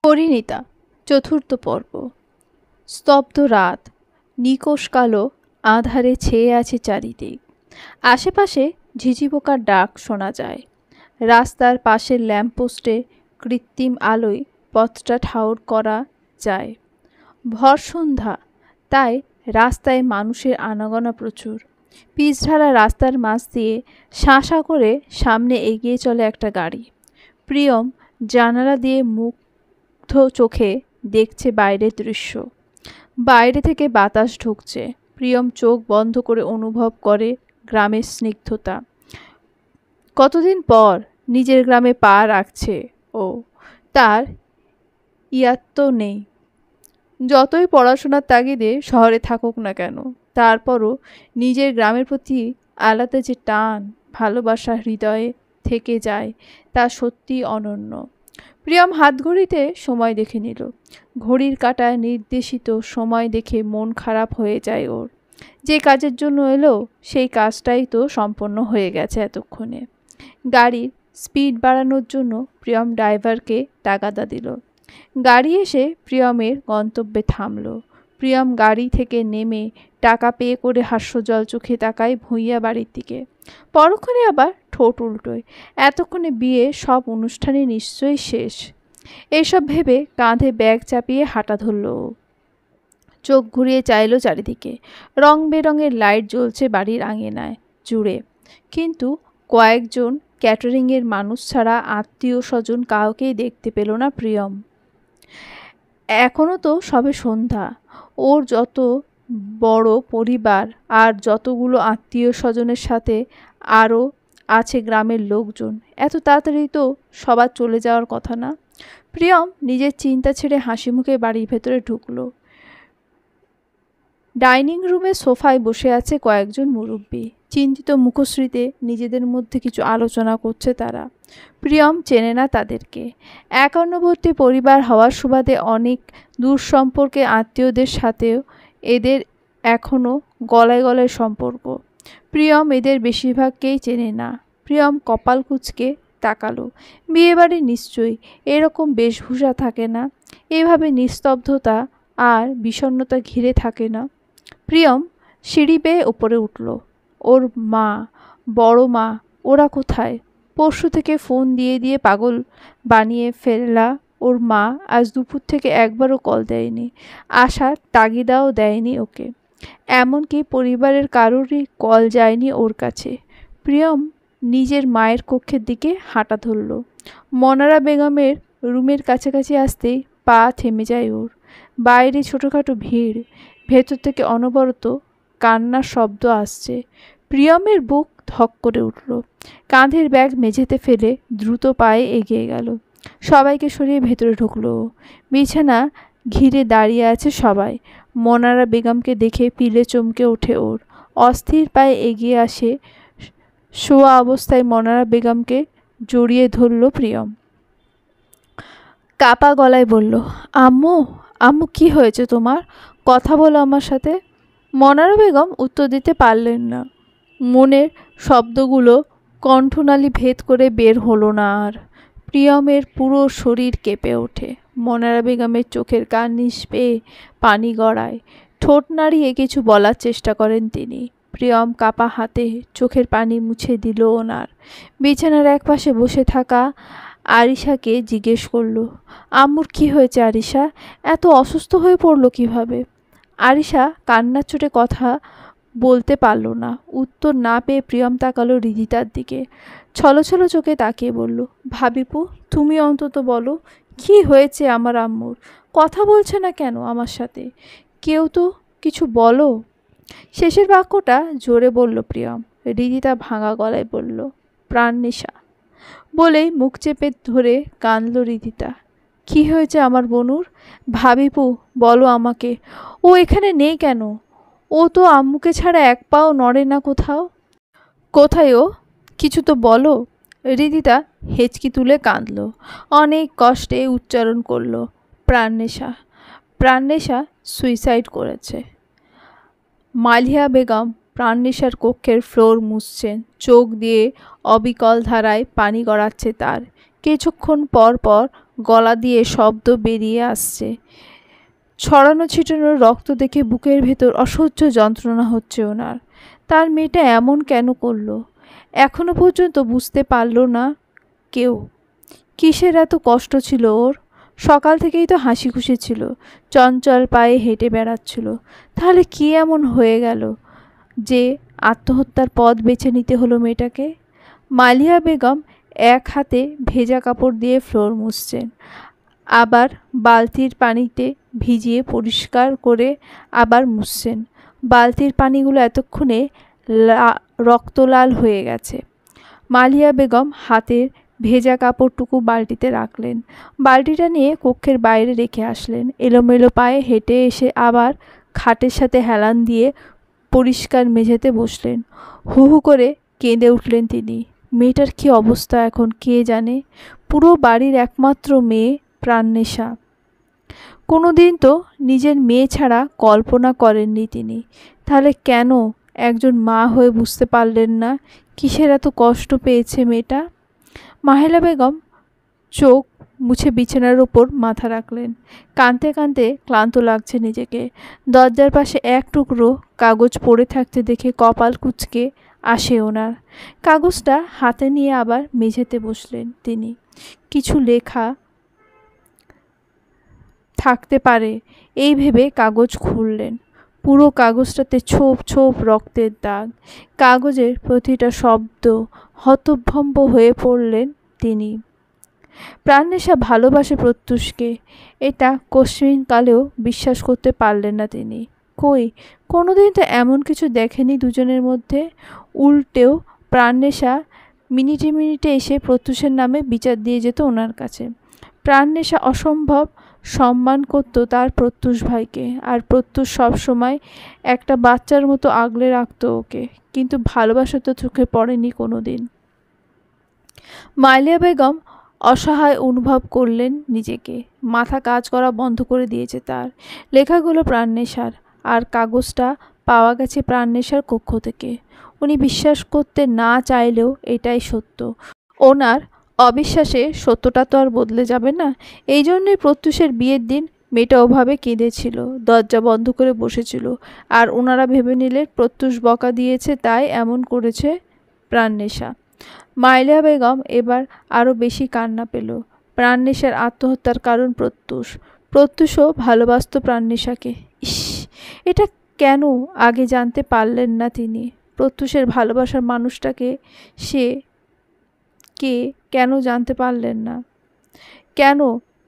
পরিণীতা চতুর্থ পর্ব। স্তব্ধ রাত, নিকোষ কালো আঁধারে ছেয়ে আছে চারিদিক। আশেপাশে ঝিঝি পোকার ডাক শোনা যায়। রাস্তার পাশের ল্যাম্পপোস্টে কৃত্রিম আলোয় পথটা ঠাউর করা যায়। ভর সন্ধ্যা, তাই রাস্তায় মানুষের আনাগোনা প্রচুর। পিচঢালা রাস্তার মাঝ দিয়ে শাঁসা করে সামনে এগিয়ে চলে একটা গাড়ি। প্রিয়ম জানালা দিয়ে মুগ্ধ চোখে দেখছে বাইরের দৃশ্য। বাইরে থেকে বাতাস ঢুকছে। প্রিয়ম চোখ বন্ধ করে অনুভব করে গ্রামের স্নিগ্ধতা। কতদিন পর নিজের গ্রামে পা রাখছে ও। তার ইয়াত্ত নেই। যতই পড়াশোনার তাগিদে শহরে থাকুক না কেন, তারপরও নিজের গ্রামের প্রতি আলাদা যে টান, ভালোবাসা হৃদয়ে থেকে যায়, তা সত্যিই অনন্য। প্রিয়ম হাতঘড়িতে সময় দেখে নিল। ঘড়ির কাঁটায় নির্দেশিত সময় দেখে মন খারাপ হয়ে যায় ওর। যে কাজের জন্য এলো সেই কাজটাই তো সম্পন্ন হয়ে গেছে এতক্ষণে। গাড়ির স্পিড বাড়ানোর জন্য প্রিয়ম ড্রাইভারকে তাগাদা দিল। গাড়ি এসে প্রিয়মের গন্তব্যে থামল। প্রিয়ম গাড়ি থেকে নেমে টাকা পে করে হাস্যজল চোখে তাকায় ভূঁইয়া বাড়ির দিকে। পরক্ষণে আবার ঠোঁট উল্টোয়। এতক্ষণে বিয়ে সব অনুষ্ঠানই নিশ্চয়ই শেষ। এইসব ভেবে কাঁধে ব্যাগ চাপিয়ে হাঁটা ধরল। চোখ ঘুরিয়ে চাইল চারিদিকে। রং বেরঙের লাইট জ্বলছে বাড়ির আঙিনায় জুড়ে, কিন্তু কয়েকজন ক্যাটারিংয়ের মানুষ ছাড়া আত্মীয় স্বজন কাউকেই দেখতে পেল না প্রিয়ম। এখনও তো সবে সন্ধ্যা। ওর যত বড় পরিবার আর যতগুলো আত্মীয় স্বজনের সাথে আরও আছে গ্রামের লোকজন, এত তাড়াতাড়ি তো সবার চলে যাওয়ার কথা না। প্রিয়ম নিজের চিন্তা ছেড়ে হাসি মুখে বাড়ির ভেতরে ঢুকলো। ডাইনিং রুমে সোফায় বসে আছে কয়েকজন মুরব্বী। চিন্তিত মুখশ্রীতে নিজেদের মধ্যে কিছু আলোচনা করছে তারা। প্রিয়ম চেনে না তাদেরকে। একান্নবর্তী পরিবার হওয়ার সুবাদে অনেক দূর সম্পর্কে আত্মীয়দের সাথেও এদের এখনও গলায় গলায় সম্পর্ক। প্রিয়ম এদের বেশিরভাগকেই চেনে না। প্রিয়ম কপাল কুঁচকে তাকালো। বিয়েবাড়ি নিশ্চয়ই এরকম বেশভূষা থাকে না, এভাবে নিস্তব্ধতা আর বিষণ্ণতা ঘিরে থাকে না। প্রিয়ম সিঁড়ি বেয়ে ওপরে উঠল। ওর মা, বড় মা, ওরা কোথায়? পরশু থেকে ফোন দিয়ে দিয়ে পাগল বানিয়ে ফেলা ওর মা আজ দুপুর থেকে একবারও কল দেয়নি, আসার তাগিদাও দেয়নি ওকে। এমনকি পরিবারের কারোরই কল যায়নি ওর কাছে। প্রিয়ম নিজের মায়ের কক্ষের দিকে হাঁটা ধরল। মনারা বেগমের রুমের কাছাকাছি আসতেই পা থেমে যায় ওর। বাইরে ছোটোখাটো ভিড়, ভেতর থেকে অনবরত কান্নার শব্দ আসছে। প্রিয়মের বুক ধক করে উঠল। কাঁধের ব্যাগ মেঝেতে ফেলে দ্রুত পায়ে এগিয়ে গেল। সবাইকে সরিয়ে ভেতরে ঢুকলো। বিছানা ঘিরে দাঁড়িয়ে আছে সবাই। মনারা বেগমকে দেখে পিলে চমকে ওঠে ওর। অস্থির পায়ে এগিয়ে আসে। শোয়া অবস্থায় মনারা বেগমকে জড়িয়ে ধরল প্রিয়ম। কাপা গলায় বলল, আম্মু, আম্মু কি হয়েছে তোমার? কথা বলো আমার সাথে। মনারা বেগম উত্তর দিতে পারলেন না। মনের শব্দগুলো কণ্ঠনালী ভেদ করে বের হলো না আর। প্রিয়মের পুরো শরীর কেঁপে ওঠে। মনারা বেগমের চোখের কার্নিশ পেয়ে পানি গড়ায়। ঠোঁট নাড়িয়ে কিছু বলার চেষ্টা করেন তিনি। প্রিয়ম কাপা হাতে চোখের পানি মুছে দিল ওনার। বিছানার একপাশে বসে থাকা আরিশাকে জিজ্ঞেস করল, আম্মুর কি হয়েছে আরিশা? এত অসুস্থ হয়ে পড়লো কিভাবে? আরিশা কান্নার চোটে কথা বলতে পারল না। উত্তর না পেয়ে প্রিয়ম তাকালো রিদিতার দিকে। ছলছল চোখে তাকিয়ে বলল, ভাবিপু, তুমি অন্তত বলো, কি হয়েছে আমার আম্মুর? কথা বলছে না কেন আমার সাথে? কেউ তো কিছু বলো। শেষের বাক্যটা জোরে বলল প্রিয়ম। রিদিতা ভাঙা গলায় বলল, প্রাণনেশা। বলেই মুখ চেপে ধরে কাঁদল রিদিতা। কি হয়েছে আমার বনুর? ভাবিপু, বলো আমাকে। ও এখানে নেই কেন? ও তো আম্মুকে ছাড়া এক পাও নড়ে না কোথাও। কোথায় ও? কিছু তো বলো। রিদিতা হেঁচকি তুলে কাঁদল। অনেক কষ্টে উচ্চারণ করল, প্রাণনেশা। প্রাণনেশা সুইসাইড করেছে। মালিহা বেগম প্রাণনেশার কক্ষের ফ্লোর মুছছেন। চোখ দিয়ে অবিকল ধারায় পানি গড়াচ্ছে তার। কিছুক্ষণ পর পর গলা দিয়ে শব্দ বেরিয়ে আসছে। ছড়ানো ছিটানো রক্ত দেখে বুকের ভেতর অসহ্য যন্ত্রণা হচ্ছে ওনার। তার মেয়েটা এমন কেন করলো? এখনো পর্যন্ত বুঝতে পারল না কেউ। কিসের এত কষ্ট ছিল ওর? সকাল থেকেই তো হাসি খুশি ছিল, চঞ্চল পায়ে হেঁটে বেড়াচ্ছিল। তাহলে কি এমন হয়ে গেল যে আত্মহত্যার পথ বেছে নিতে হলো মেয়েটাকে? মালিয়া বেগম এক হাতে ভেজা কাপড় দিয়ে ফ্লোর মুছছেন, আবার বালতির পানিতে ভিজিয়ে পরিষ্কার করে আবার মুছছেন। বালতির পানিগুলো এতক্ষণে রক্তলাল হয়ে গেছে। মালিয়া বেগম হাতের ভেজা কাপড়টুকু বালতিতে রাখলেন, বালতিটা নিয়ে কক্ষের বাইরে রেখে আসলেন। এলোমেলো পায়ে হেঁটে এসে আবার খাটের সাথে হেলান দিয়ে পরিষ্কার মেঝেতে বসলেন। হু হু করে কেঁদে উঠলেন তিনি। মেয়েটার কী অবস্থা এখন কে জানে। পুরো বাড়ির একমাত্র মেয়ে প্রাণনেশা। কোনো দিন তো নিজের মেয়ে ছাড়া কল্পনা করেননি তিনি। তাহলে কেন একজন মা হয়ে বুঝতে পারলেন না কিসের এত কষ্ট পেয়েছে মেয়েটা? মাহেলা বেগম চোখ মুছে বিছানার ওপর মাথা রাখলেন। কাঁদতে কাঁদতে ক্লান্ত লাগছে নিজেকে। দরজার পাশে এক টুকরো কাগজ পড়ে থাকতে দেখে কপাল কুঁচকে আসে ওনার। কাগজটা হাতে নিয়ে আবার মেঝেতে বসলেন তিনি। কিছু লেখা থাকতে পারে এই ভেবে কাগজ খুললেন। পুরো কাগজটাতে ছোপ ছোপ রক্তের দাগ। কাগজের প্রতিটা শব্দ হতভম্ব হয়ে পড়লেন তিনি। প্রাণনেশা ভালোবাসে প্রত্যুষকে, এটা কশ্চিনকালেও বিশ্বাস করতে পারলেন না তিনি। কই, কোনোদিন তো এমন কিছু দেখেনি দুজনের মধ্যে। উল্টেও প্রাণনেশা মিনিটে মিনিটে এসে প্রত্যুষের নামে বিচার দিয়ে যেত ওনার কাছে। প্রাণনেশা অসম্ভব সম্মান করত তার প্রত্যুষ ভাইকে, আর প্রত্যুষ সবসময় একটা বাচ্চার মতো আগলে রাখত ওকে, কিন্তু ভালোবাসা তো চোখে পড়েনি কোনো দিন। মালিয়া বেগম অসহায় অনুভব করলেন নিজেকে। মাথা কাজ করা বন্ধ করে দিয়েছে তার। লেখাগুলো প্রাণনেশার, আর কাগজটা পাওয়া গেছে প্রাণনেশার কক্ষ থেকে। উনি বিশ্বাস করতে না চাইলেও এটাই সত্য। ওনার অবিশ্বাসে সত্যটা তো আর বদলে যাবে না। এই জন্যই প্রত্যুষের বিয়ের দিন মেয়েটা ওভাবে কেঁদেছিল, দরজা বন্ধ করে বসেছিল, আর ওনারা ভেবে নিলেন প্রত্যুষ বকা দিয়েছে তাই এমন করেছে প্রাণনেশা। মালিয়া বেগম এবার আরও বেশি কান্না পেল। প্রাণনেশার আত্মহত্যার কারণ প্রত্যুষ। প্রত্যুষও ভালোবাসত প্রাণনেশাকে। ইস, এটা কেন আগে জানতে পারলেন না তিনি? প্রত্যুষের ভালোবাসার মানুষটাকে সে কে কেন জানতে পারলেন না? কেন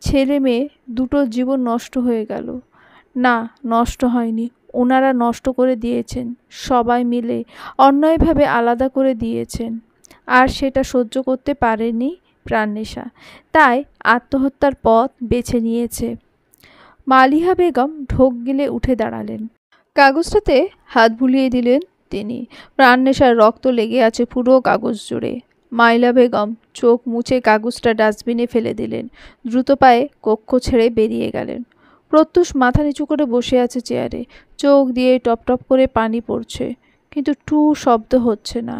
ছেলে মেয়ে দুটো জীবন নষ্ট হয়ে গেল? না, নষ্ট হয়নি, ওনারা নষ্ট করে দিয়েছেন। সবাই মিলে অন্যায়ভাবে আলাদা করে দিয়েছেন, আর সেটা সহ্য করতে পারেনি প্রাণনেশা, তাই আত্মহত্যার পথ বেছে নিয়েছে। মালিহা বেগম ঢোক গিলে উঠে দাঁড়ালেন। কাগজটাতে হাত বুলিয়ে দিলেন তিনি। প্রাণনেশার রক্ত লেগে আছে পুরো কাগজ জুড়ে। মাইলা বেগম চোখ মুছে কাগজটা ডাস্টবিনে ফেলে দিলেন। দ্রুত পায়ে কক্ষ ছেড়ে বেরিয়ে গেলেন। প্রত্যুষ মাথা নিচু করে বসে আছে চেয়ারে। চোখ দিয়ে টপ টপ করে পানি পড়ছে, কিন্তু টু শব্দ হচ্ছে না।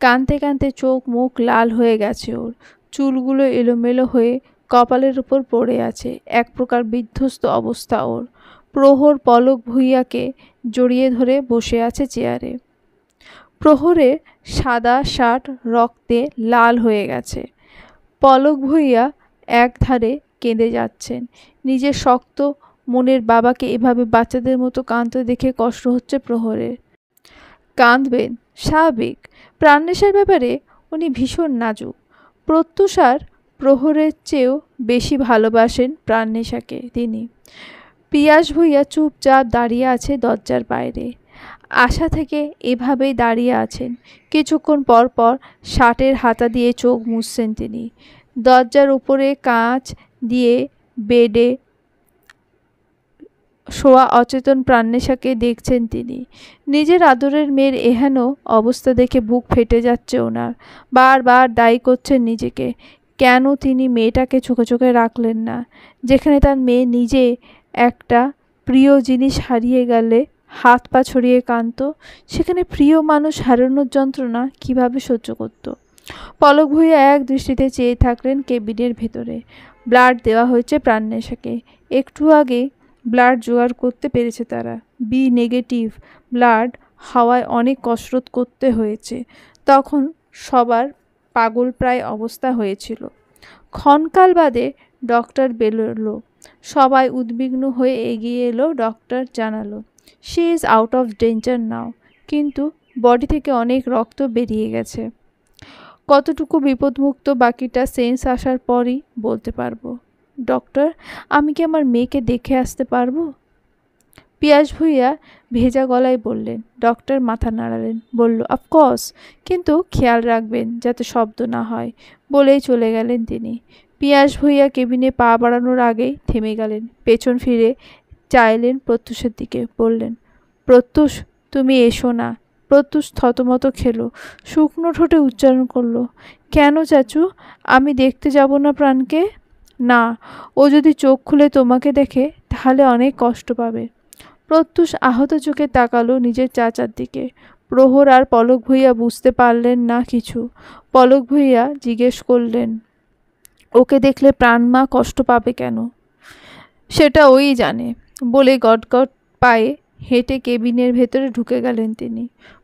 কাঁদতে কাঁদতে চোখ মুখ লাল হয়ে গেছে ওর। চুলগুলো এলোমেলো হয়ে কপালের উপর পড়ে আছে। এক প্রকার বিধ্বস্ত অবস্থা ওর। প্রহর পলক ভূঁইয়াকে জড়িয়ে ধরে বসে আছে চেয়ারে। প্রহরের সাদা শার্ট রক্তে লাল হয়ে গেছে। পলক ভূঁইয়া একধারে কেঁদে যাচ্ছেন। নিজের শক্ত মনের বাবাকে এভাবে বাচ্চাদের মতো কাঁদতে দেখে কষ্ট হচ্ছে প্রহরের। কাঁদবেন, স্বাভাবিক। প্রাণনেশার ব্যাপারে উনি ভীষণ নাজুক। প্রত্যুষ আর প্রহরের চেয়েও বেশি ভালোবাসেন প্রাণনেশাকে তিনি। পিয়াস ভূঁইয়া চুপচাপ দাঁড়িয়ে আছে দরজার বাইরে। আশা থেকে এভাবেই দাঁড়িয়ে আছেন। কিছুক্ষণ পর পর শার্টের হাতা দিয়ে চোখ মুছছেন তিনি। দরজার উপরে কাঁচ দিয়ে বেডে শোয়া অচেতন প্রাণনেশাকে দেখছেন তিনি। নিজের আদরের মেয়ের এহেন অবস্থা দেখে বুক ফেটে যাচ্ছে ওনার। বারবার দায়ী করছেন নিজেকে। কেন তিনি মেয়েটাকে চোখে চোখে রাখলেন না? যেখানে তার মেয়ে নিজে একটা প্রিয় জিনিস হারিয়ে গেলে হাত পা ছড়িয়ে কাঁদত, সেখানে প্রিয় মানুষ হারানোর যন্ত্রণা কিভাবে সহ্য করত? পলক ভূঁইয়া এক দৃষ্টিতে চেয়ে থাকলেন কেবিনের ভেতরে। ব্লাড দেওয়া হয়েছে প্রাণনেশাকে। একটু আগে ব্লাড জোগাড় করতে পেরেছে তারা। বি নেগেটিভ ব্লাড হওয়ায় অনেক কসরত করতে হয়েছে। তখন সবার পাগল প্রায় অবস্থা হয়েছিল। ক্ষণকাল বাদে ডক্টর বেরোলো। সবাই উদ্বিগ্ন হয়ে এগিয়ে এলো। ডক্টর জানালো, she is out of danger now, কিন্তু বডি থেকে অনেক রক্ত বেরিয়ে গেছে। কতটুকু বিপদমুক্ত বাকিটা সেন্স আসার পরই বলতে পারবো। ডক্টর, আমি কি আমার মেয়েকে দেখে আসতে পারবো? পিয়াস ভুঁইয়া ভেজা গলায় বললেন। ডক্টর মাথা নাড়ালেন, বলল, অফকোর্স, কিন্তু খেয়াল রাখবেন যাতে শব্দ না হয়, বলেই চলে গেলেন তিনি। পিয়াস ভুঁইয়া কেবিনে পা বাড়ানোর আগেই থেমে গেলেন। পেছন ফিরে চাইলেন প্রত্যুষের দিকে, বললেন, প্রত্যুষ, তুমি এসো না। প্রত্যুষ থতমত খেলো, শুকনো ঠোঁটে উচ্চারণ করলো, কেন চাচু? আমি দেখতে যাব না প্রাণকে? না, ও যদি চোখ খুলে তোমাকে দেখে তাহলে অনেক কষ্ট পাবে। প্রত্যুষ আহত চোখে তাকালো নিজের চাচার দিকে। প্রহর আর পলক ভুঁইয়া বুঝতে পারলেন না কিছু। পলক ভুঁইয়া জিজ্ঞেস করলেন, ওকে দেখলে প্রাণমা কষ্ট পাবে কেন? সেটা ওই জানে, বলে গটগট পায়ে হেঁটে কেবিনের ভেতরে ঢুকে গেলেন তিনি।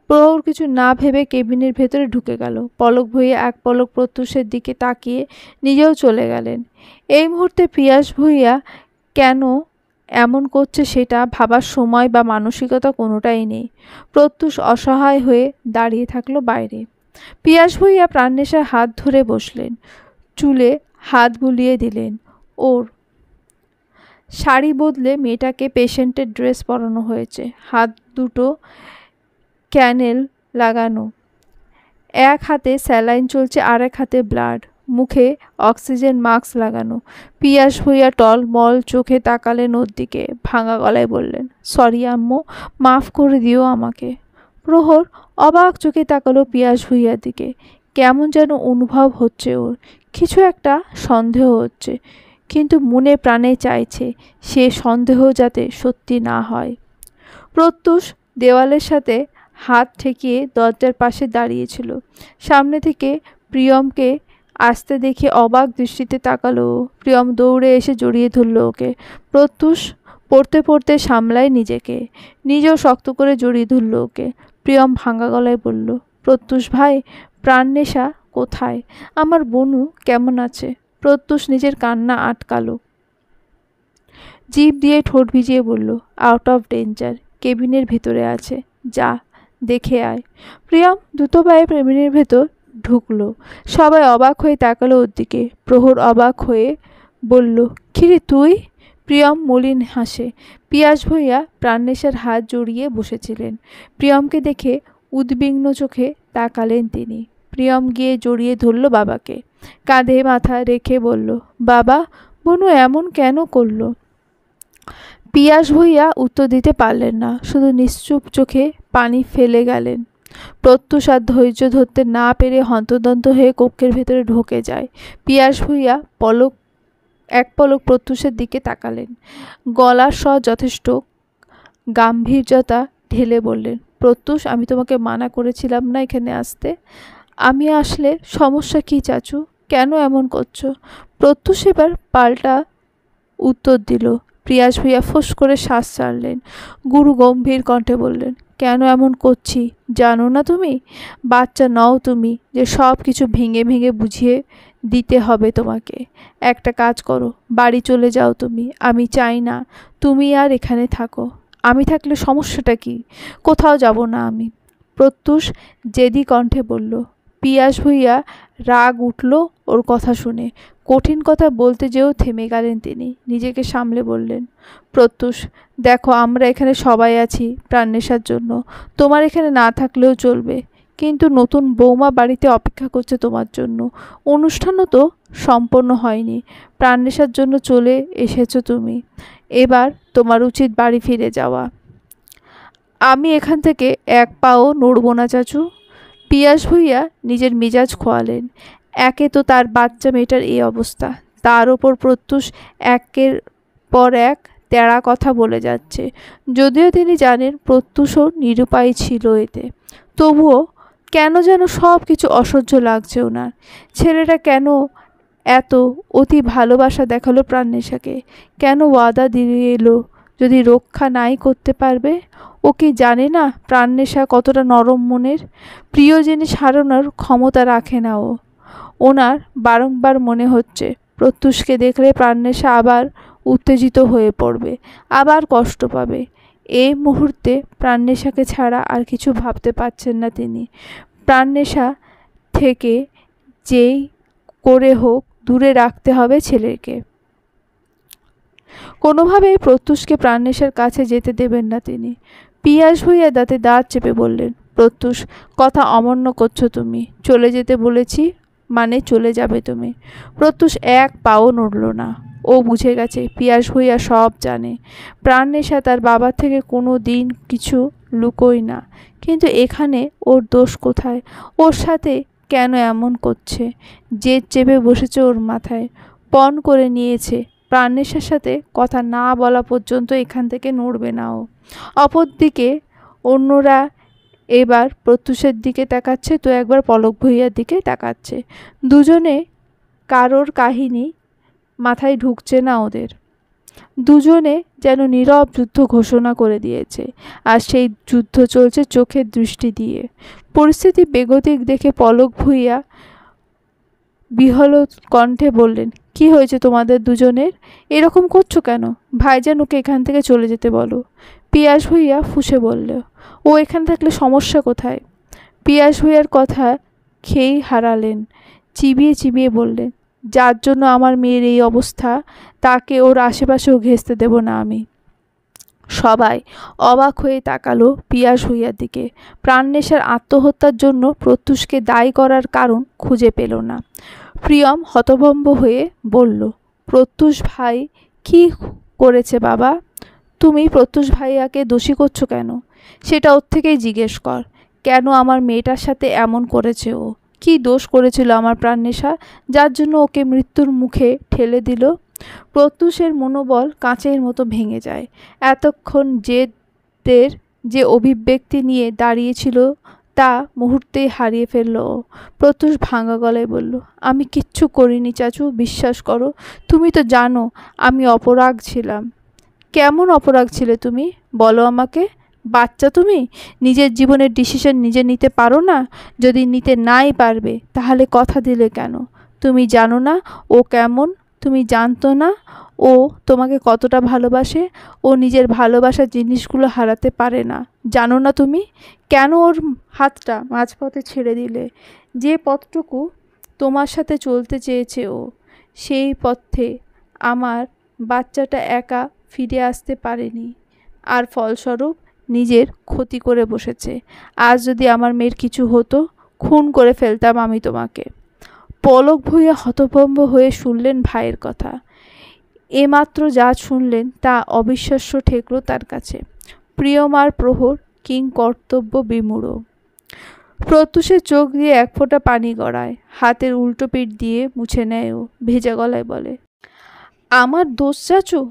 প্রহর কিছু না ভেবে কেবিনের ভেতরে ঢুকে গেল। পলক ভুঁইয়া এক পলক প্রত্যুষের দিকে তাকিয়ে নিজেও চলে গেলেন। এই মুহূর্তে পিয়াস ভুঁইয়া কেন এমন করছে সেটা ভাবার সময় বা মানসিকতা কোনোটাই নেই। প্রত্যুষ অসহায় হয়ে দাঁড়িয়ে থাকলো বাইরে। পিয়াস ভুঁইয়া প্রাণনেশার হাত ধরে বসলেন, চুলে হাত বুলিয়ে দিলেন। ওর শাড়ি বদলে মেয়েটাকে পেশেন্টের ড্রেস পরানো হয়েছে। হাত দুটো ক্যানেল লাগানো, এক হাতে স্যালাইন চলছে, আর এক হাতে ব্লাড, মুখে অক্সিজেন মাস্ক লাগানো। পিয়াস ভুঁইয়া টলমল চোখে তাকালেন ওর দিকে, ভাঙা গলায় বললেন, সরি আম্মু, মাফ করে দিও আমাকে। প্রহর অবাক চোখে তাকালো পিয়াস ভুঁইয়ার দিকে। কেমন যেন অনুভব হচ্ছে ওর, কিছু একটা সন্দেহ হচ্ছে, কিন্তু মনে প্রাণে চাইছে সে সন্দেহ যাতে সত্যি না হয়। প্রত্যুষ দেওয়ালের সাথে হাত ঠেকিয়ে দরজার পাশে দাঁড়িয়েছিল। সামনে থেকে প্রিয়মকে আসতে দেখে অবাক দৃষ্টিতে তাকালো। প্রিয়ম দৌড়ে এসে জড়িয়ে ধরল ওকে। প্রত্যুষ পড়তে পড়তে সামলায় নিজেকে, নিজেও শক্ত করে জড়িয়ে ধরল ওকে। প্রিয়ম ভাঙা গলায় বলল, প্রত্যুষ ভাই, প্রাণনেশা কোথায়? আমার বনু কেমন আছে? প্রত্যুষ নিজের কান্না আটকালো, জিভ দিয়ে ঠোঁট ভিজিয়ে বলল, আউট অফ ডেঞ্জার, কেবিনের ভেতরে আছে, যা দেখে আয়। প্রিয়ম দ্রুত পায়ে কেবিনের ভেতর ঢুকলো। সবাই অবাক হয়ে তাকালো ওর দিকে। প্রহর অবাক হয়ে বলল, কিরে তুই? প্রিয়ম মলিন হাসে। পিয়াস ভুঁইয়া প্রাণনেশার হাত জড়িয়ে বসেছিলেন। প্রিয়মকে দেখে উদ্বিগ্ন চোখে তাকালেন তিনি। প্রিয়ম গিয়ে জড়িয়ে ধরল বাবাকে, কাঁধে মাথা রেখে বলল, বাবা, বনু এমন কেন করলো? পিয়াস ভুঁইয়া উত্তর দিতে পারলেন না, শুধু নিশ্চুপ চোখে পানি ফেলে গেলেন। প্রত্যুষ আর ধৈর্য ধরতে না পেরে হন্তদন্ত হয়ে কক্ষের ভেতরে ঢুকে যায়। পিয়াস ভুঁইয়া এক পলক প্রত্যুষের দিকে তাকালেন। গলার স্বর যথেষ্ট গাম্ভীর্যতা ঢেলে বললেন, প্রত্যুষ, আমি তোমাকে মানা করেছিলাম না এখানে আসতে? আমি আসলে সমস্যা কী চাচু? কেন এমন করছো? প্রত্যুষ এবার পাল্টা উত্তর দিল। পিয়াস ভুঁইয়া ফোঁস করে শ্বাস ছাড়লেন। গুরু গম্ভীর কণ্ঠে বললেন, কেন এমন করছি জানো না তুমি? বাচ্চা নও তুমি যে সব কিছু ভেঙে ভেঙে বুঝিয়ে দিতে হবে তোমাকে। একটা কাজ করো, বাড়ি চলে যাও তুমি। আমি চাই না তুমি আর এখানে থাকো। আমি থাকলে সমস্যাটা কি? কোথাও যাব না আমি। প্রত্যুষ জেদি কণ্ঠে বলল। পিয়াস ভুঁইয়া রাগ উঠল ওর কথা শুনে। কঠিন কথা বলতে যেও থেমে গেলেন তিনি। নিজেকে সামলে বললেন, প্রত্যুষ, দেখো, আমরা এখানে সবাই আছি প্রাণনেশার জন্য। তোমার এখানে না থাকলেও চলবে, কিন্তু নতুন বৌমা বাড়িতে অপেক্ষা করছে তোমার জন্য। অনুষ্ঠানও তো সম্পন্ন হয়নি। প্রাণনেশার জন্য চলে এসেছো তুমি। এবার তোমার উচিত বাড়ি ফিরে যাওয়া। আমি এখান থেকে এক পাও নড়ব না চাচু। পিয়াস ভুঁইয়া নিজের মেজাজ খোয়ালেন। একে তো তার বাচ্চা মেয়েটার এই অবস্থা, তার ওপর প্রত্যুষ একের পর এক তেড়া কথা বলে যাচ্ছে। যদিও তিনি জানেন প্রত্যুষও নিরুপায় ছিল এতে, তবুও কেন যেন সব কিছু অসহ্য লাগছে ওনার। ছেলেটা কেন এত অতি ভালোবাসা দেখালো প্রাণনেশাকে? কেন ওয়াদা দিয়ে এলো যদি রক্ষা নাই করতে পারবে? ও কি জানে না প্রাণনেশা কতটা নরম মনের? প্রিয় জিনিস হারানোর ক্ষমতা রাখে না ও। ওনার বারংবার মনে হচ্ছে প্রত্যুষকে দেখলে প্রাণনেশা আবার উত্তেজিত হয়ে পড়বে, আবার কষ্ট পাবে। এই মুহূর্তে প্রাণনেশাকে ছাড়া আর কিছু ভাবতে পারছেন না তিনি। প্রাণনেশা থেকে যেই করে হোক দূরে রাখতে হবে ছেলেকে। কোনোভাবেই প্রত্যুষকে প্রাণনেশার কাছে যেতে দেবেন না তিনি। পিয়াস ভুঁইয়া দাঁতে দাঁত চেপে বললেন, প্রত্যুষ, কথা অমান্য করছো তুমি। চলে যেতে বলেছি মানে চলে যাবে তুমি। প্রত্যুষ এক পাও নড়ল না। ও বুঝে গেছে পিয়াস ভুঁইয়া সব জানে। প্রাণনেশা তার বাবার থেকে কোনো দিন কিছু লুকোয় না, কিন্তু এখানে ওর দোষ কোথায়? ওর সাথে কেন এমন করছে? জেদ চেপে বসেছে ওর মাথায়, পণ করে নিয়েছে প্রাণনেশার সাথে কথা না বলা পর্যন্ত এখান থেকে নড়বে না ও। অপরদিকে অন্যরা এবার প্রত্যুষের দিকে তাকাচ্ছে, তো একবার পলক ভুঁইয়ার দিকে তাকাচ্ছে। দুজনে কারোর কাহিনী মাথায় ঢুকছে না ওদের। দুজনে যেন নীরব যুদ্ধ ঘোষণা করে দিয়েছে, আর সেই যুদ্ধ চলছে চোখের দৃষ্টি দিয়ে। পরিস্থিতি বেগতিক দেখে পলক ভুঁইয়া বিহ্বল কণ্ঠে বললেন, কি হয়েছে তোমাদের দুজনের? এরকম করছো কেন? ভাইজান, ওকে এখান থেকে চলে যেতে বলো। পিয়াস ভুঁইয়া ফুঁসে বলল, ও এখানে থাকলে সমস্যা কোথায়? পিয়াস ভুঁইয়ার কথা খেয়েই হারালেন। চিবিয়ে চিবিয়ে বললেন, যার জন্য আমার মেয়ের এই অবস্থা তাকে ওর আশেপাশেও ঘেঁষতে দেব না আমি। সবাই অবাক হয়ে তাকালো পিয়াস ভুঁইয়ার দিকে। প্রাণনেশার আত্মহত্যার জন্য প্রত্যুষকে দায়ী করার কারণ খুঁজে পেল না। প্রিয়ম হতভম্ব হয়ে বলল, প্রত্যুষ ভাই কি করেছে বাবা? তুমি প্রত্যুষ ভাইয়াকে দোষী করছো কেন? সেটা ওর থেকেই জিজ্ঞেস কর। কেন আমার মেয়েটার সাথে এমন করেছে ও? কি দোষ করেছিল আমার প্রাণনেশা, যার জন্য ওকে মৃত্যুর মুখে ঠেলে দিল? প্রত্যুষের মনোবল কাঁচের মতো ভেঙে যায়। এতক্ষণ জেদের যে অভিব্যক্তি নিয়ে দাঁড়িয়েছিল তা মুহূর্তেই হারিয়ে ফেলল ও। প্রত্যুষ ভাঙা গলায় বলল, আমি কিচ্ছু করিনি চাচু, বিশ্বাস করো। তুমি তো জানো আমি অপরাগ ছিলাম। কেমন অপরাগ ছিলে তুমি বলো আমাকে? বাচ্চা তুমি, নিজের জীবনের ডিসিশন নিজে নিতে পারো না? যদি নিতে নাই পারবে তাহলে কথা দিলে কেন? তুমি জানো না ও কেমন? তুমি জানতো না ও তোমাকে কতটা ভালোবাসে? ও নিজের ভালোবাসার জিনিসগুলো হারাতে পারে না, জানো না তুমি? কেন ওর হাতটা মাঝপথে ছেড়ে দিলে? যে পথটুকু তোমার সাথে চলতে চেয়েছে ও, সেই পথে আমার বাচ্চাটা একা ফিরে আসতে পারেনি, আর ফলস্বরূপ নিজের ক্ষতি করে বসেছে। আজ যদি আমার মেয়ের কিছু হতো, খুন করে ফেলতাম আমি তোমাকে। পলক ভুঁইয়া হতভম্ব হয়ে শুনলেন ভাইয়ের কথা। এমাত্র যা শুনলেন তা অবিশ্বাস্য ঠেকল তার কাছে। প্রিয়মার প্রহর কিং কর্তব্য বিমূঢ়। প্রত্যুষের চোখ দিয়ে এক ফোঁটা পানি গড়ায়, হাতের উল্টো পিঠ দিয়ে মুছে নেয় ও। ভেজা গলায় বলে, আমার দোষ চাচু?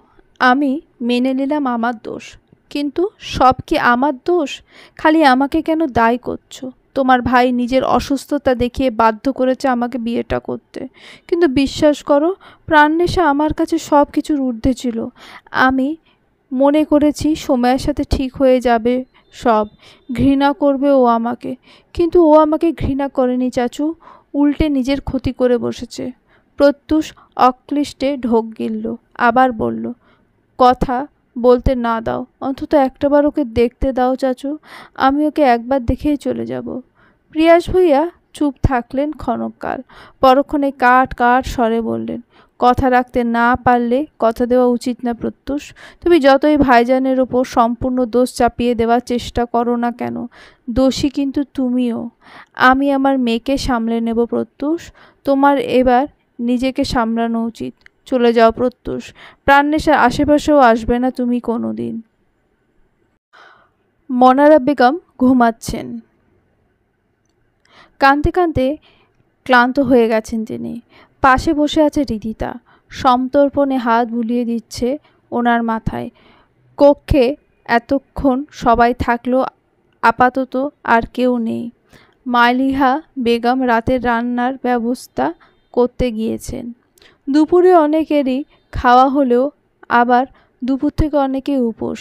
আমি মেনে নিলাম আমার দোষ, কিন্তু সব কি আমার দোষ? খালি আমাকে কেন দায়ী করছো? তোমার ভাই নিজের অসুস্থতা দেখিয়ে বাধ্য করেছে আমাকে বিয়েটা করতে, কিন্তু বিশ্বাস করো প্রাণনেশা আমার কাছে সব কিছুর ঊর্ধ্বে ছিল। আমি মনে করেছি সময়ের সাথে ঠিক হয়ে যাবে সব, ঘৃণা করবে ও আমাকে, কিন্তু ও আমাকে ঘৃণা করেনি চাচু, উল্টে নিজের ক্ষতি করে বসেছে। প্রত্যুষ অক্লিষ্টে ঢোক গিলল, আবার বলল, কথা বলতে না দাও, অন্তত একটাবার ওকে দেখতে দাও চাচু, আমি ওকে একবার দেখেই চলে যাব। পিয়াস ভুঁইয়া চুপ থাকলেন ক্ষণকাল, পরক্ষণে কাঠ কাঠ স্বরে বললেন, কথা রাখতে না পারলে কথা দেওয়া উচিত না প্রত্যুষ। তুমি যতই ভাইজানের ওপর সম্পূর্ণ দোষ চাপিয়ে দেওয়ার চেষ্টা করো না কেন, দোষী কিন্তু তুমিও। আমি আমার মেয়েকে সামলে নেব প্রত্যুষ, তোমার এবার নিজেকে সামলানো উচিত। চলে যাও প্রত্যুষ, প্রাণনেশার আশেপাশেও আসবে না তুমি কোনো দিন। মনারা বেগম ঘুমাচ্ছেন। কাঁদতে কাঁদতে ক্লান্ত হয়ে গেছেন তিনি। পাশে বসে আছে রিদিতা, সমতর্পণে হাত বুলিয়ে দিচ্ছে ওনার মাথায়। কক্ষে এতক্ষণ সবাই থাকলেও আপাতত আর কেউ নেই। মালিহা বেগম রাতের রান্নার ব্যবস্থা করতে গিয়েছেন। দুপুরে অনেকেরই খাওয়া হলেও আবার দুপুর থেকে অনেকেই উপোস।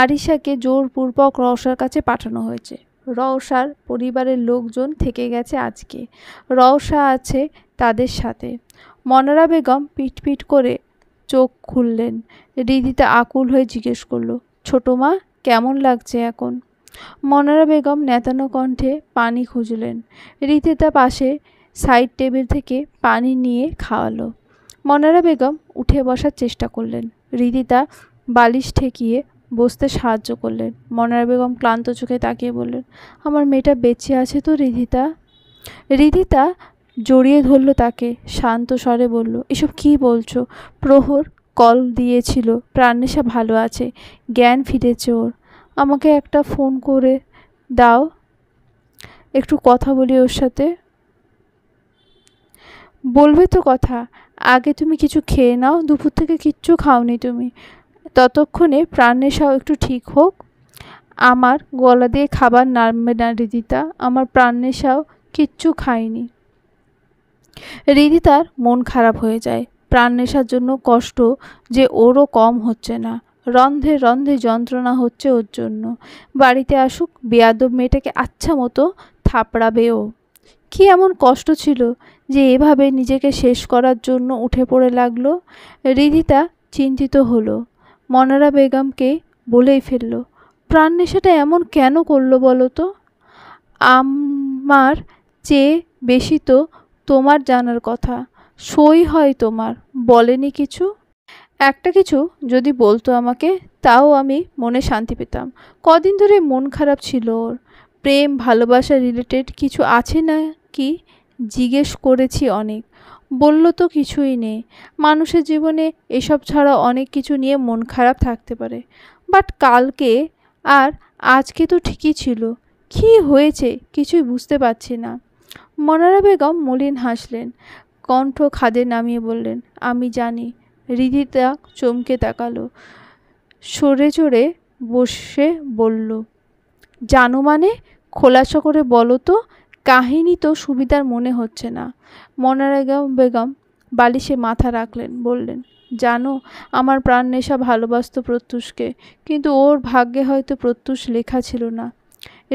আরিশাকে জোরপূর্বক রওশার কাছে পাঠানো হয়েছে। রওশার পরিবারের লোকজন থেকে গেছে আজকে। রওশা আছে তাদের সাথে। মনারা বেগম পিটপিট করে চোখ খুললেন। রিদিতা আকুল হয়ে জিজ্ঞেস করল, ছোট মা, কেমন লাগছে এখন? মনারা বেগম নেতানো কণ্ঠে পানি খুঁজলেন। রিদিতা পাশে সাইড টেবিল থেকে পানি নিয়ে খাওয়ালো। মনারা বেগম উঠে বসার চেষ্টা করলেন। রিদিতা বালিশ ঠেকিয়ে বসতে সাহায্য করলেন। মনারা বেগম ক্লান্ত চোখে তাকিয়ে বললেন, আমার মেয়েটা বেঁচে আছে তো রিদিতা? রিদিতা জড়িয়ে ধরল তাকে, শান্ত স্বরে বলল, এসব কি বলছো? প্রহর কল দিয়েছিল, প্রাণেশা ভালো আছে, জ্ঞান ফিরেছে ওর। আমাকে একটা ফোন করে দাও, একটু কথা বলি ওর সাথে। বলবে তো কথা, আগে তুমি কিছু খেয়ে নাও, দুপুর থেকে কিচ্ছু খাওনি তুমি। ততক্ষণে প্রাণেশাও একটু ঠিক হোক। আমার গলা দিয়ে খাবার নামবে না রিদিতা, আমার প্রাণেশাও কিচ্ছু খায়নি। রিদিতার মন খারাপ হয়ে যায়। প্রাণনেশার জন্য কষ্ট যে ওরও কম হচ্ছে না। রন্ধে রন্ধে যন্ত্রণা হচ্ছে ওর জন্য। বাড়িতে আসুক, বেয়াদব মেয়েটাকে আচ্ছা মতো থাপড়াবে ও। কি এমন কষ্ট ছিল যে এভাবে নিজেকে শেষ করার জন্য উঠে পড়ে লাগলো? রিদিতা চিন্তিত হলো। মনারা বেগমকে বলেই ফেলল, প্রাণনেশাটা এমন কেন করলো বলো তো? আমার চেয়ে বেশি তো তোমার জানার কথা। সই হয় তোমার, বলেনি কিছু? একটা কিছু যদি বলতো আমাকে, তাও আমি মনে শান্তি পেতাম। কদিন ধরে মন খারাপ ছিল ওর। প্রেম ভালোবাসা রিলেটেড কিছু আছে না কি জিজ্ঞেস করেছি অনেক। বলল তো কিছুই নেই। মানুষের জীবনে এসব ছাড়া অনেক কিছু নিয়ে মন খারাপ থাকতে পারে। বাট কালকে আর আজকে তো ঠিকই ছিল। কী হয়েছে কিছুই বুঝতে পারছি না। মনারা বেগম মলিন হাসলেন, কণ্ঠ খাদে নামিয়ে বললেন, আমি জানি। রিদিতা চমকে তাকালো, সরে চড়ে বসে বলল, জানো মানে? খোলাসা করে বলো তো। কাহিনী তো সুবিধার মনে হচ্ছে না। মনারা বেগম বালিশে মাথা রাখলেন, বললেন, জানো, আমার প্রাণনেশা ভালোবাসত প্রত্যুষকে, কিন্তু ওর ভাগ্যে হয়তো প্রত্যুষ লেখা ছিল না।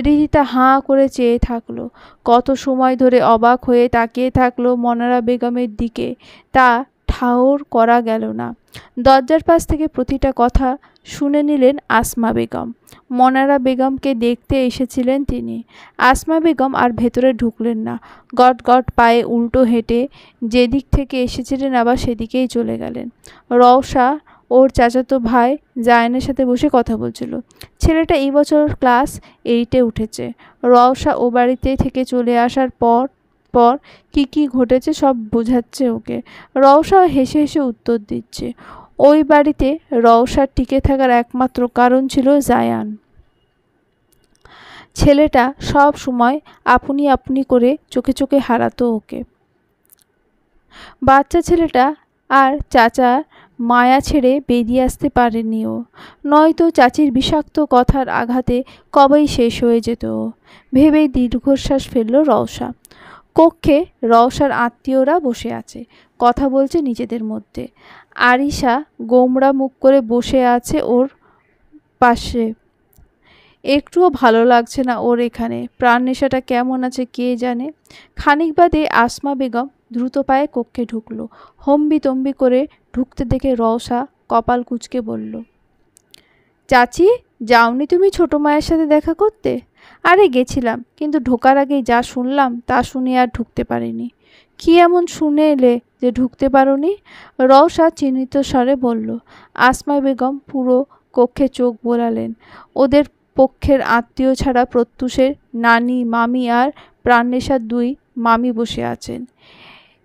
রিদিতা হাঁ করে চেয়ে থাকলো। কত সময় ধরে অবাক হয়ে তাকিয়ে থাকলো মনারা বেগমের দিকে, তা ঠাউর করা গেল না। দরজার পাশ থেকে প্রতিটা কথা শুনে নিলেন আসমা বেগম। মনারা বেগমকে দেখতে এসেছিলেন তিনি। আসমা বেগম আর ভেতরে ঢুকলেন না। গট গট পায়ে উল্টো হেঁটে যেদিক থেকে এসেছিলেন আবার সেদিকেই চলে গেলেন। রওশা ওর চাচাতো ভাই জায়নের সাথে বসে কথা বলছিল। ছেলেটা এই বছর ক্লাস 8-এ উঠেছে। রওশা ও বাড়িতে থেকে চলে আসার পর পর কি ঘটেছে সব বোঝাচ্ছে ওকে। রওশাও হেসে হেসে উত্তর দিচ্ছে। ওই বাড়িতে রওশার টিকে থাকার একমাত্র কারণ ছিল জায়ান। ছেলেটা সব সময় আপনি আপনি করে চোখে চোখে হারাতো ওকে। বাচ্চা ছেলেটা আর চাচা মায়া ছেড়ে বেরিয়ে আসতে পারেনি ও। নয়তো চাচির বিষাক্ত কথার আঘাতে কবেই শেষ হয়ে যেত ও। ভেবেই দীর্ঘশ্বাস ফেলল রওশা। কক্ষে রওশার আত্মীয়রা বসে আছে, কথা বলছে নিজেদের মধ্যে। আরিশা গোমড়া মুখ করে বসে আছে ওর পাশে। একটুও ভালো লাগছে না ওর এখানে। প্রাণনেশাটা কেমন আছে কে জানে। খানিক বাদে আসমা বেগম দ্রুত পায়ে কক্ষে ঢুকলো। হম্বি তম্বি করে ঢুকতে দেখে রওশা কপাল কুঁচকে বলল, চাচি, যাওনি তুমি ছোট মায়ের সাথে দেখা করতে? আরে গেছিলাম, কিন্তু ঢোকার আগেই যা শুনলাম তা শুনে আর ঢুকতে পারিনি। কি এমন শুনে এলে যে ঢুকতে পারোনি? রওশা চিন্তিত স্বরে বলল। আসমা বেগম পুরো কক্ষে চোখ বোলালেন। ওদের পক্ষের আত্মীয় ছাড়া প্রত্যুষের নানি, মামি আর প্রাণনেশার 2 মামি বসে আছেন।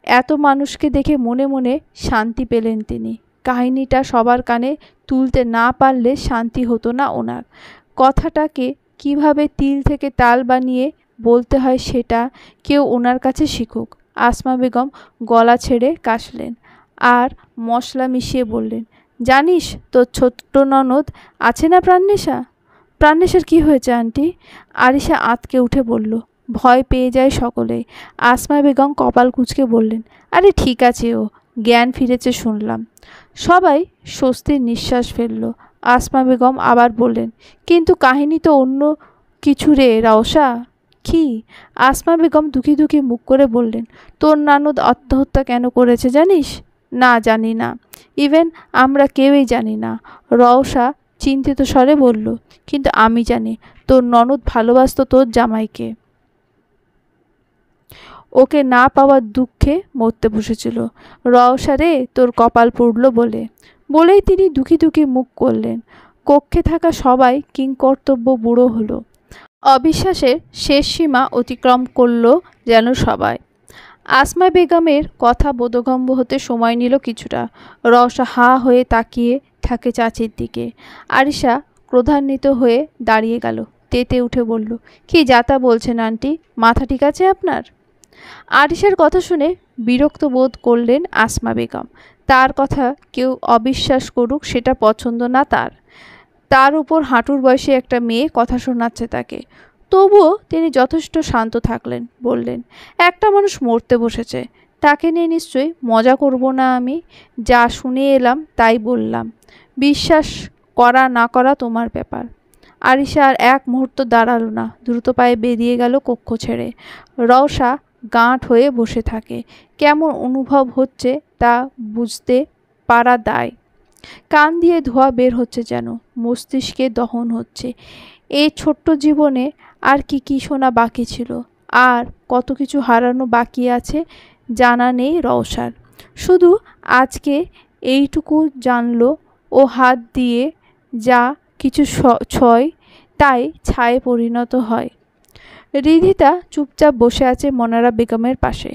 এত মানুষকে দেখে মনে মনে শান্তি পেলেন তিনি। কাহিনীটা সবার কানে তুলতে না পারলে শান্তি হতো না ওনার। কথাটাকে কিভাবে তিল থেকে তাল বানিয়ে বলতে হয় সেটা কেউ ওনার কাছে শিখুক। আসমা বেগম গলা ছেড়ে কাশলেন আর মশলা মিশিয়ে বললেন, জানিস তোর ছোট্ট ননদ আছে না প্রাণনেশা? প্রাণনেশার কি হয়েছে আন্টি? আরিশা আঁতকে উঠে বলল। ভয় পেয়ে যায় সকলেই। আসমা বেগম কপাল কুঁচকে বললেন, আরে ঠিক আছে ও, জ্ঞান ফিরেছে শুনলাম। সবাই স্বস্তির নিঃশ্বাস ফেলল। আসমা বেগম আবার বললেন, কিন্তু কাহিনী তো অন্য কিছু রে রওশা। কি? আসমা বেগম দুঃখী দুঃখী মুখ করে বললেন, তোর ননদ আত্মহত্যা কেন করেছে জানিস? না, জানি না। ইভেন আমরা কেউই জানি না। রওশা চিন্তিত স্বরে বলল, কিন্তু আমি জানি তোর ননদ ভালোবাসত তোর জামাইকে। ওকে না পাওয়ার দুঃখে মরতে বসেছিল। রওশা রে, তোর কপাল পুড়ল বলেই তিনি দুঃখী দুঃখী মুখ করলেন। কক্ষে থাকা সবাই কিংকর্তব্য বুড়ো হলো। অবিশ্বাসের শেষ সীমা অতিক্রম করল যেন সবাই। আসমা বেগমের কথা বোধগম্য হতে সময় নিল কিছুটা। রওশা হা হয়ে তাকিয়ে থাকে চাচির দিকে। আরিশা ক্রোধান্বিত হয়ে দাঁড়িয়ে গেল। তেতে উঠে বলল, কি যাতা বলছেন আন্টি, মাথা ঠিক আছে আপনার? আরিশার কথা শুনে বিরক্ত বোধ করলেন আসমা বেগম। তার কথা কেউ অবিশ্বাস করুক সেটা পছন্দ না তার। তার উপর হাঁটুর বয়সী একটা মেয়ে কথা শোনাচ্ছে তাকে। তবুও তিনি যথেষ্ট শান্ত থাকলেন। বললেন, একটা মানুষ মরতে বসেছে, তাকে নিয়ে নিশ্চয়ই মজা করব না আমি। যা শুনে এলাম তাই বললাম। বিশ্বাস করা না করা তোমার ব্যাপার। আরিশা আর এক মুহূর্ত দাঁড়ালো না, দ্রুত পায়ে বেরিয়ে গেল কক্ষ ছেড়ে। রওশা গাঁট হয়ে বসে থাকে। কেমন অনুভব হচ্ছে তা বুঝতে পারা দায়। কান দিয়ে ধোঁয়া বের হচ্ছে যেন, মস্তিষ্কে দহন হচ্ছে। এই ছোট্ট জীবনে আর কি কি শোনা বাকি ছিল, আর কত কিছু হারানো বাকি আছে জানা নেই রওশার। শুধু আজকে এইটুকু জানলো, ও হাত দিয়ে যা কিছু ছয় তাই ছায়ে পরিণত হয়। রিধিতা চুপচাপ বসে আছে মনারা বেগমের পাশে।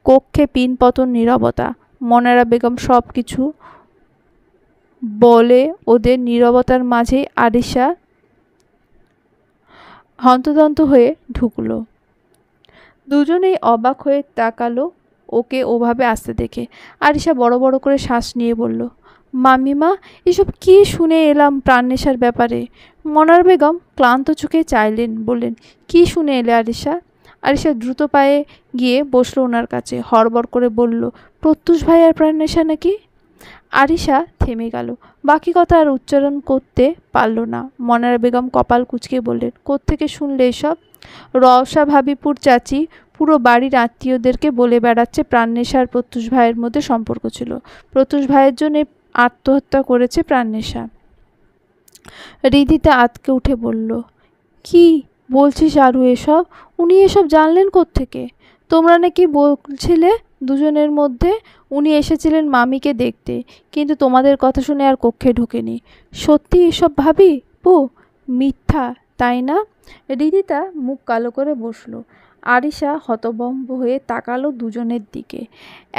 কক্ষে পিনপতন নীরবতা। মনারা বেগম সব কিছু বলে ওদের নীরবতার মাঝে আরিশা হন্তদন্ত হয়ে ঢুকলো। দুজনেই অবাক হয়ে তাকালো ওকে ওভাবে আসতে দেখে। আরিশা বড় বড় করে শ্বাস নিয়ে বলল, মামিমা, এসব কি শুনে এলাম প্রাণনেশার ব্যাপারে? মনার বেগম ক্লান্ত চোখে চাইলেন, বললেন, কি শুনে এলে আরিশা? আরিশা দ্রুত পায়ে গিয়ে বসলো ওনার কাছে। হড়বড় করে বলল, প্রত্যুষ ভাইয়ার প্রাণনেশা নাকি? আরিশা থেমে গেল। বাকি কথা আর উচ্চারণ করতে পারল না। মনারা বেগম কপাল কুঁচকে বললেন, কোত্থেকে শুনলে এসব? রওশা ভাবিপুর চাচি পুরো বাড়ির আত্মীয়দেরকে বলে বেড়াচ্ছে প্রাণনেশা আর প্রত্যুষ ভাইয়ের মধ্যে সম্পর্ক ছিল। প্রত্যুষ ভাইয়ের জন্য আত্মহত্যা করেছে প্রাণনেশা। রিধিতা আতকে উঠে বলল, কি বলছিস আরু এসব? উনি এসব জানলেন কোত্থেকে? তোমরা নাকি বলছিলে দুজনের মধ্যে উনি এসেছিলেন মামিকে দেখতে, কিন্তু তোমাদের কথা শুনে আর কক্ষে ঢোকেনি। সত্যি এসব ভাবি পু? মিথ্যা, তাই না? রিদিতা মুখ কালো করে বসলো। আরিশা হতভম্ব হয়ে তাকালো দুজনের দিকে।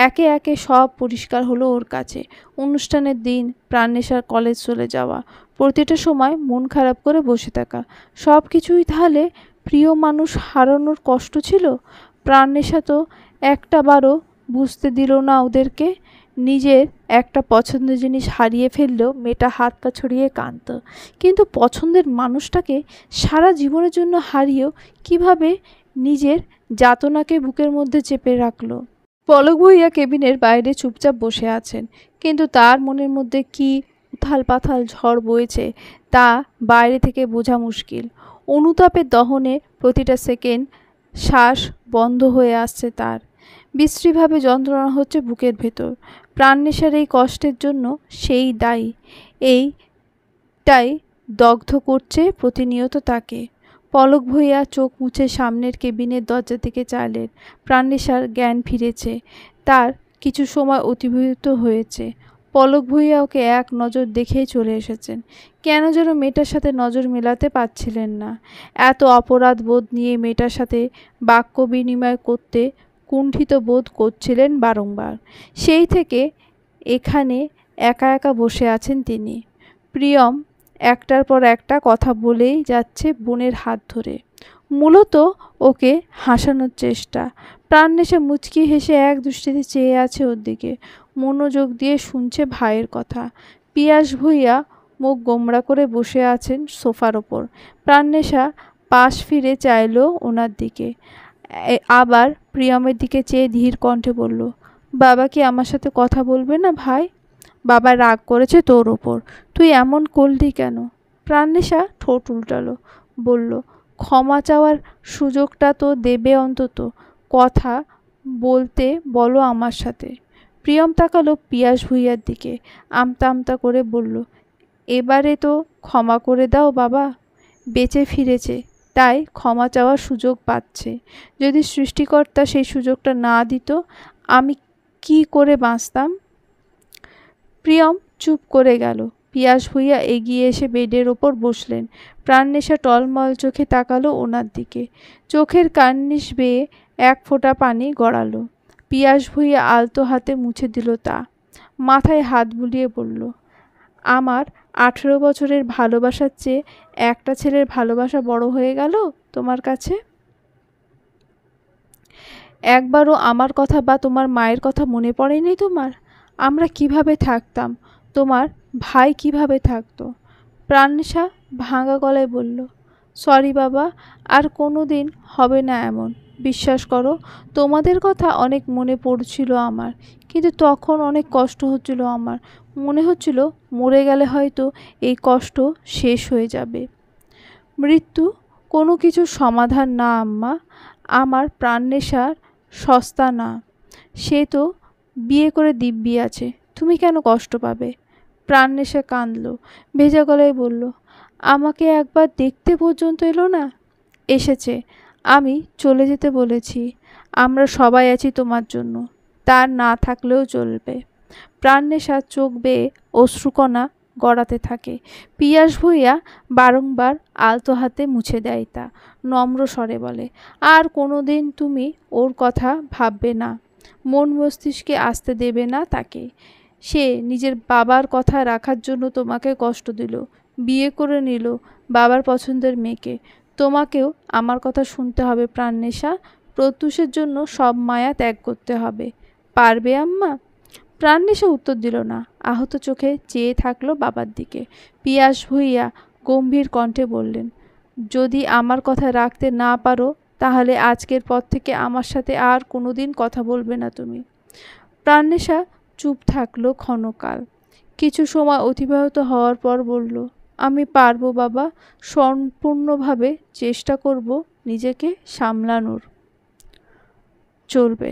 একে একে সব পরিষ্কার হলো ওর কাছে। অনুষ্ঠানের দিন, প্রাণনেশার কলেজ চলে যাওয়া, প্রতিটা সময় মন খারাপ করে বসে থাকা, সব কিছুই তাহলে প্রিয় মানুষ হারানোর কষ্ট ছিল। প্রাণনেশা তো একটা বারও বুঝতে দিল না ওদেরকে। নিজের একটা পছন্দের জিনিস হারিয়ে ফেললেও মেয়েটা হাত পা ছড়িয়ে কাঁদত, কিন্তু পছন্দের মানুষটাকে সারা জীবনের জন্য হারিয়েও কিভাবে নিজের যাতনাকে বুকের মধ্যে চেপে রাখলো। পলক ভূঁইয়া কেবিনের বাইরে চুপচাপ বসে আছেন, কিন্তু তার মনের মধ্যে কি উথাল পাথাল ঝড় বইছে তা বাইরে থেকে বোঝা মুশকিল। অনুতাপের দহনে প্রতিটা সেকেন্ড শ্বাস বন্ধ হয়ে আসছে তার। বিশ্রীভাবে যন্ত্রণা হচ্ছে বুকের ভেতর। প্রাণনেশার এই কষ্টের জন্য সেই দায়ী। এইটাই দগ্ধ করছে প্রতিনিয়ত তাকে। পলক ভূঁইয়া চোখ মুছে সামনের কেবিনের দরজা থেকে চাইলেন। প্রাণনেশার জ্ঞান ফিরেছে। তার কিছু সময় অতিবাহিত হয়েছে। পলক ভূঁইয়া ওকে এক নজর দেখেই চলে এসেছেন। কেন যেন মেয়েটার সাথে নজর মেলাতে পারছিলেন না। এত অপরাধ বোধ নিয়ে মেয়েটার সাথে বাক্য বিনিময় করতে কুণ্ঠিত বোধ করছিলেন বারংবার। সেই থেকে এখানে একা একা বসে আছেন তিনি। প্রিয়ম একটার পর একটা কথা বলেই যাচ্ছে বোনের হাত ধরে, মূলত ওকে হাসানোর চেষ্টা। প্রাণনেশা মুচকি হেসে এক দৃষ্টিতে চেয়ে আছে ওর দিকে, মনোযোগ দিয়ে শুনছে ভাইয়ের কথা। পিয়াস ভূঁইয়া মুখ গোমড়া করে বসে আছেন সোফার ওপর। প্রাণনেশা পাশ ফিরে চাইল ওনার দিকে, আবার প্রিয়মের দিকে চেয়ে ধীর কণ্ঠে বলল, বাবা কি আমার সাথে কথা বলবে না ভাই? বাবা রাগ করেছে তোর ওপর, তুই এমন করলি কেন? প্রাণেশা ঠোঁট উল্টালো, বলল, ক্ষমা চাওয়ার সুযোগটা তো দেবে অন্তত, কথা বলতে বলো আমার সাথে। প্রিয়ম তাকালো পিয়াস ভুইয়ার দিকে, আমতা আমতা করে বলল, এবারে তো ক্ষমা করে দাও বাবা, বেঁচে ফিরেছে তাই ক্ষমা চাওয়ার সুযোগ পাচ্ছে। যদি সৃষ্টিকর্তা সেই সুযোগটা না দিত, আমি কি করে বাঁচতাম? প্রিয়ম চুপ করে গেল। পিয়াস ভুইয়া এগিয়ে এসে বেডের ওপর বসলেন। প্রাণনেশা টলমল চোখে তাকালো ওনার দিকে। চোখের কার্নিশ বেয়ে এক ফোঁটা পানি গড়ালো। পিয়াস ভুইয়া আলতো হাতে মুছে দিল তা। মাথায় হাত বুলিয়ে বলল, আমার 18 বছরের ভালোবাসার চেয়ে একটা ছেলের ভালোবাসা বড় হয়ে গেল তোমার কাছে? একবারও আমার কথা বা তোমার মায়ের কথা মনে পড়েনি তোমার? আমরা কিভাবে থাকতাম, তোমার ভাই কিভাবে থাকতো? প্রাণেশা ভাঙা গলায় বলল, সরি বাবা, আর কোনো দিন হবে না এমন। বিশ্বাস করো, তোমাদের কথা অনেক মনে পড়ছিল আমার, কিন্তু তখন অনেক কষ্ট হচ্ছিল আমার। মনে হচ্ছিল মরে গেলে হয়তো এই কষ্ট শেষ হয়ে যাবে। মৃত্যু কোনো কিছুর সমাধান না আম্মা। আমার প্রাণনেশার সস্তা না, সে তো বিয়ে করে দিব্যি আছে, তুমি কেন কষ্ট পাবে? প্রাণনেশা কাঁদল, ভেজা গলায় বলল, আমাকে একবার দেখতে পর্যন্ত এলো না। এসেছে, আমি চলে যেতে বলেছি। আমরা সবাই আছি তোমার জন্য, তার না থাকলেও চলবে। প্রাণনেশা চোখ বেয়ে অশ্রুকণা গড়াতে থাকে। পিয়াস ভুইয়া বারংবার আলতো হাতে মুছে দেয় তা। নম্র স্বরে বলে, আর কোনো দিন তুমি ওর কথা ভাববে না, মন মস্তিষ্কে আসতে দেবে না তাকে। সে নিজের বাবার কথা রাখার জন্য তোমাকে কষ্ট দিল, বিয়ে করে নিল বাবার পছন্দের মেয়েকে। তোমাকেও আমার কথা শুনতে হবে প্রাণনেশা, প্রত্যুষের জন্য সব মায়া ত্যাগ করতে হবে। পারবে আম্মা? প্রাণনেশা উত্তর দিল না, আহত চোখে চেয়ে থাকলো বাবার দিকে। পিয়াস ভুইয়া গম্ভীর কণ্ঠে বললেন, যদি আমার কথা রাখতে না পারো, তাহলে আজকের পর থেকে আমার সাথে আর কোনোদিন কথা বলবে না তুমি। প্রাণনেশা চুপ থাকলো ক্ষণকাল। কিছু সময় অতিবাহিত হওয়ার পর বলল, আমি পারবো বাবা, সম্পূর্ণভাবে চেষ্টা করব নিজেকে সামলানোর। চলবে।